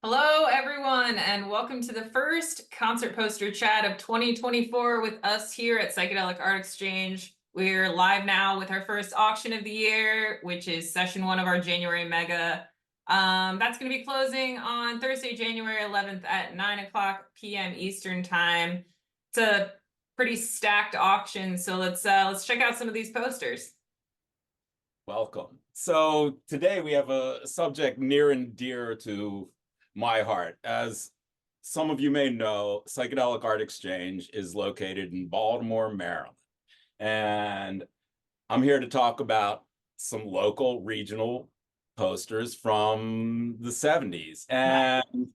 Hello, everyone, and welcome to the first concert poster chat of 2024 with us here at Psychedelic Art Exchange. We're live now with our first auction of the year, which is session one of our January mega. That's going to be closing on Thursday, January 11th at 9 p.m. Eastern time. It's a pretty stacked auction, so let's check out some of these posters. Welcome. So today we have a subject near and dear to my heart. As some of you may know, Psychedelic Art Exchange is located in Baltimore, Maryland. And I'm here to talk about some local regional posters from the 70s. And,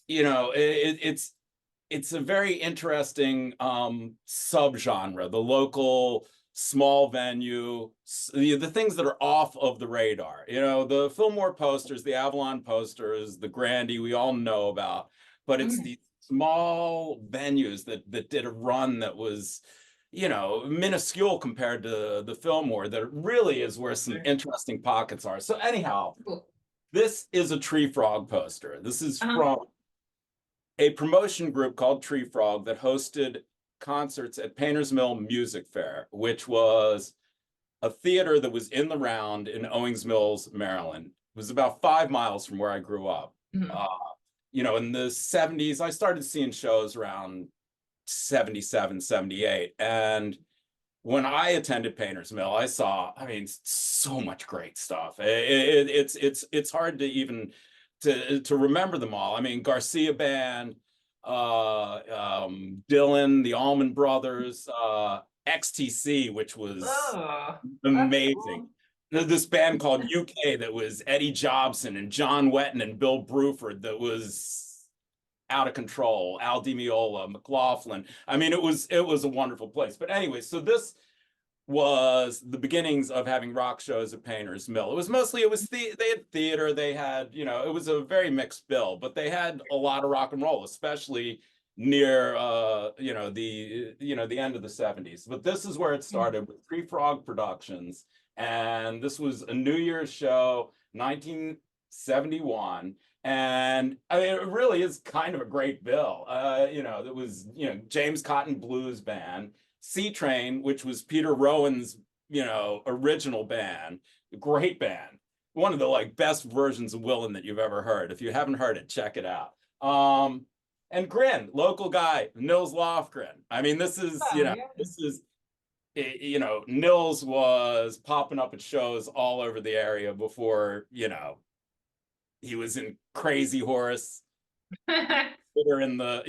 it's a very interesting subgenre, the local small venue, the things that are off of the radar. The Fillmore posters, the Avalon posters, the Grandy, we all know about, but it's these small venues that did a run that was, minuscule compared to the Fillmore, that really is where some interesting pockets are. So anyhow, this is a Tree Frog poster. This is from a promotion group called Tree Frog that hosted concerts at Painters Mill Music Fair, which was a theater that was in the round in Owings Mills, Maryland. It was about 5 miles from where I grew up. In the 70s, I started seeing shows around 77, 78. And when I attended Painters Mill, I saw, so much great stuff. It's hard to even to remember them all. Garcia Band, Dylan, the Allman Brothers, XTC, which was amazing. Cool. This band called UK that was Eddie Jobson and John Wetton and Bill Bruford that was out of control. Al Di Meola, McLaughlin. It was a wonderful place. But anyway, so this was the beginnings of having rock shows at Painters Mill. They had theater, they had, it was a very mixed bill, but they had a lot of rock and roll, especially near the end of the 70s. But this is where it started with Tree Frog Productions, and this was a New Year's show, 1971. And it really is kind of a great bill. It was, James Cotton Blues Band, C-Train, which was Peter Rowan's, original band, great band. One of the best versions of Willin' that you've ever heard. If you haven't heard it, check it out. And Grin, local guy, Nils Lofgren. Nils was popping up at shows all over the area before, he was in Crazy Horse, or in the,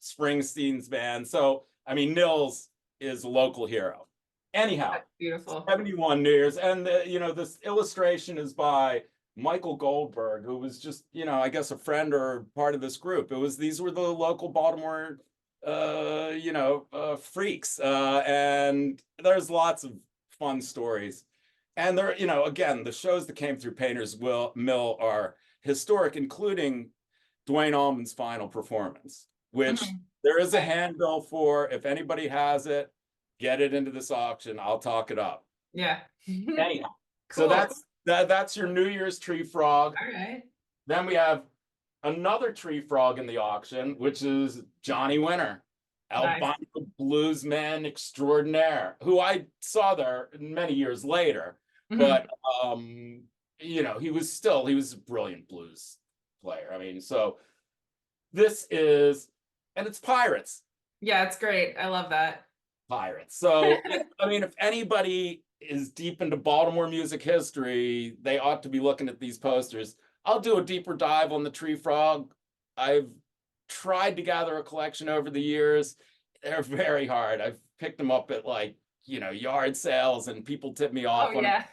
Springsteen's band. So, Nils is a local hero. Anyhow, that's beautiful. 71 New Year's, and this illustration is by Michael Goldberg, who was just, I guess a friend or part of this group. These were the local Baltimore, freaks, and there's lots of fun stories. And there, again, the shows that came through Painters Mill are historic, including Duane Allman's final performance, which there is a handbill for. If anybody has it, get it into this auction. I'll talk it up. Yeah. Anyhow, cool. So that's your New Year's Tree Frog. All right. Then we have another Tree Frog in the auction, which is Johnny Winter, albino bluesman extraordinaire, who I saw there many years later. But he was a brilliant blues player. So this is, and it's Pirates. Yeah, it's great. I love that. Pirates. So, if anybody is deep into Baltimore music history, they ought to be looking at these posters. I'll do a deeper dive on the Tree Frog. I've tried to gather a collection over the years. They're very hard. I've picked them up at yard sales, and people tip me off. But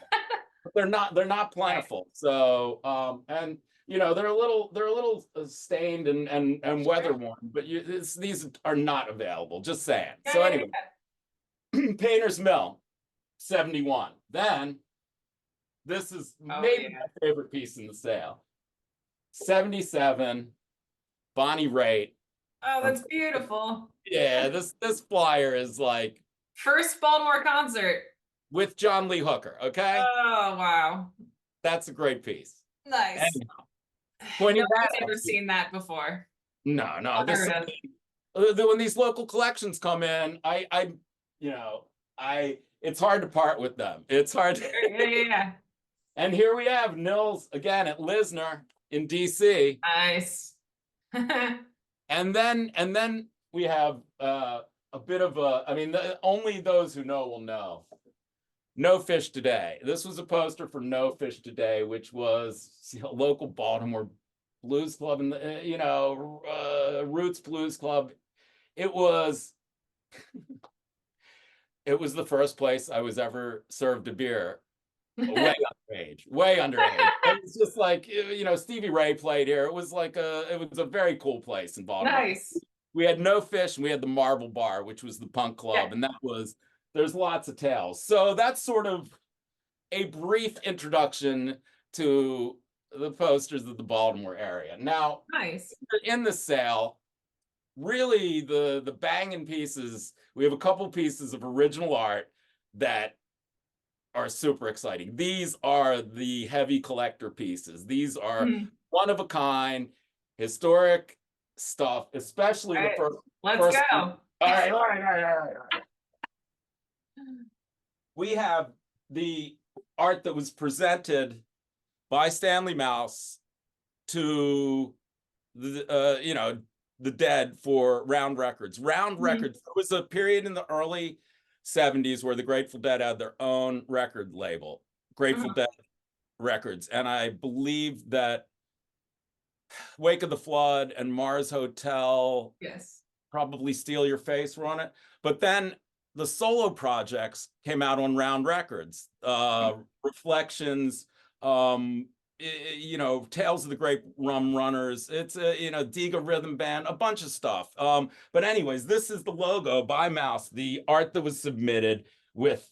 they're not plentiful. Right. So, they're a little stained and weather worn, but these are not available. Just saying. So anyway, Painters Mill, 71. Then this is maybe my favorite piece in the sale. 77, Bonnie Raitt. Oh, that's beautiful. Yeah, this flyer is first Baltimore concert with John Lee Hooker. Okay. Oh wow, that's a great piece. Nice. Anyhow, pointing that Nobody's out. ever seen that before. No, this Heard of. when these local collections come in, you know, it's hard to part with them. It's hard. Yeah. And here we have Nils again at Lisner in DC. Nice. And then we have a bit of a, I mean, only those who know will know. No Fish Today. This was a poster for No Fish Today, which was a local Baltimore blues club and Roots Blues Club. It was it was the first place I was ever served a beer. Way underage, way underage. It was just like, Stevie Ray played here. It was a very cool place in Baltimore. Nice. We had No Fish and we had the Marble Bar, which was the punk club, Yeah. and there's lots of tales. So that's sort of a brief introduction to the posters of the Baltimore area. Now, Nice. in the sale, really the banging pieces, we have a couple pieces of original art that are super exciting. These are the heavy collector pieces. These are one of a kind, historic stuff, especially All the right, first. let's go. All right. We have the art that was presented by Stanley Mouse to the dead for Round Records. Round Records, there was a period in the early 70s where the Grateful Dead had their own record label, Grateful Dead Records. And I believe that Wake of the Flood and Mars Hotel, Yes, probably Steal Your Face were on it. But then the solo projects came out on Round Records, Reflections, Tales of the Great Rum Runners. It's Diga Rhythm Band, a bunch of stuff. But anyways, this is the logo by Mouse, the art that was submitted with,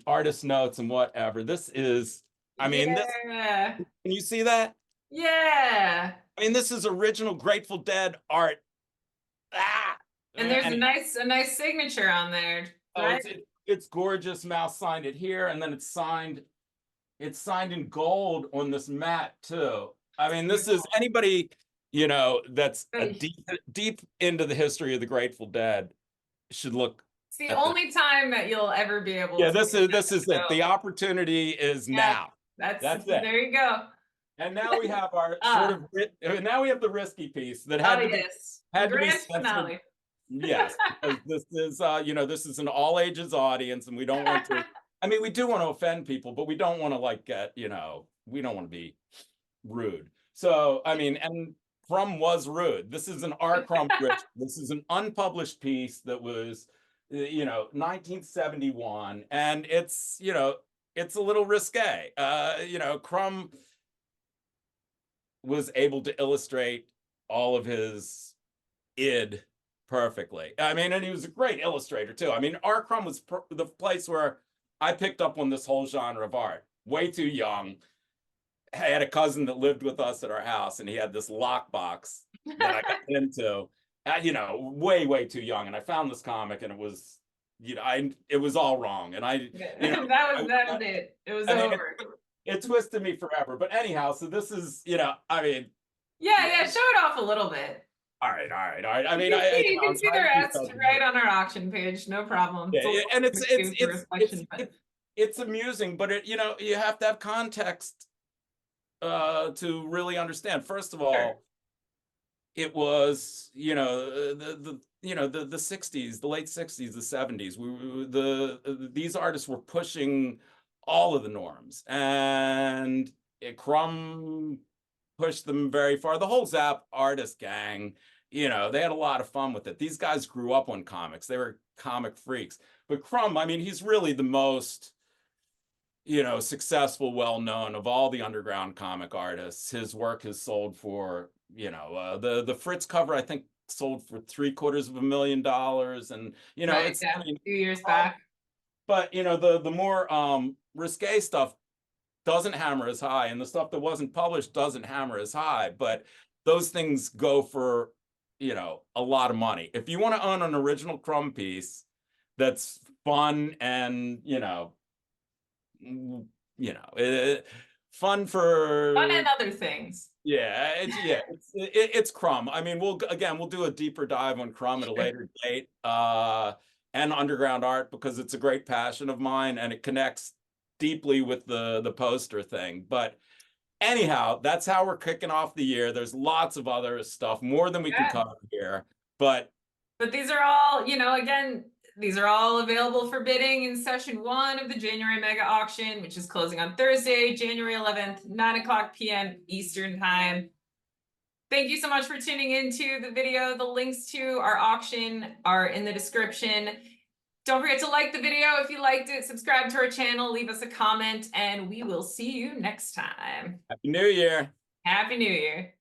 artist notes and whatever. This is, yeah. Can you see that? Yeah. I mean, this is original Grateful Dead art. And there's a nice signature on there. Right? It's gorgeous. Mouse signed it here, and then it's signed in gold on this mat too. I mean, this is anybody, that's deep into the history of the Grateful Dead should look. It's the only time that you'll ever be able to. Yeah, this is it. The opportunity is now. That's it. There you go. And now we have our now we have the risky piece that had to be censored. Yes, this is this is an all ages audience, and we don't want to. I mean, we do want to offend people, but we don't want to we don't want to be rude. So I mean, and Crumb was rude. This is an R. Crumb Rich. This is an unpublished piece that was 1971, and it's it's a little risque. Crumb was able to illustrate all of his id perfectly. I mean, and he was a great illustrator too. I mean, R. Crumb was the place where I picked up on this whole genre of art. Way too young. I had a cousin that lived with us at our house, and he had this lockbox that I got into. Way too young, and I found this comic, and it was, it was all wrong, and that was it. It was over. It twisted me forever. But anyhow, so this is, yeah, show it off a little bit. All right. I mean, you can see the rest right on our auction page, no problem. Yeah, and it's amusing, but you have to have context to really understand. First of all, it was the 60s, the late 60s, the 70s. These artists were pushing all of the norms, and Crumb pushed them very far. The whole Zap artist gang, they had a lot of fun with it. These guys grew up on comics. They were comic freaks. But Crumb, I mean, he's really the most, successful, well-known of all the underground comic artists. His work has sold for, the Fritz cover, I think, sold for $750,000. And, it's a few years back. But, the more risque stuff doesn't hammer as high, and the stuff that wasn't published doesn't hammer as high. But those things go for, a lot of money. If you want to own an original Crumb piece that's fun and, fun Fun for and other things. it's Crumb. I mean, we'll do a deeper dive on Crumb at a Sure. later date, and underground art because it's a great passion of mine and it connects deeply with the poster thing. But anyhow, that's how we're kicking off the year. There's lots of other stuff, more than we can Yeah. cover here. But But these are all, again, these are all available for bidding in session 1 of the January mega auction, which is closing on Thursday, January 11th, 9 o'clock p.m. Eastern time. Thank you so much for tuning into the video. The links to our auction are in the description. Don't forget to like the video if you liked it, subscribe to our channel, leave us a comment, and we will see you next time. Happy New Year. Happy New Year.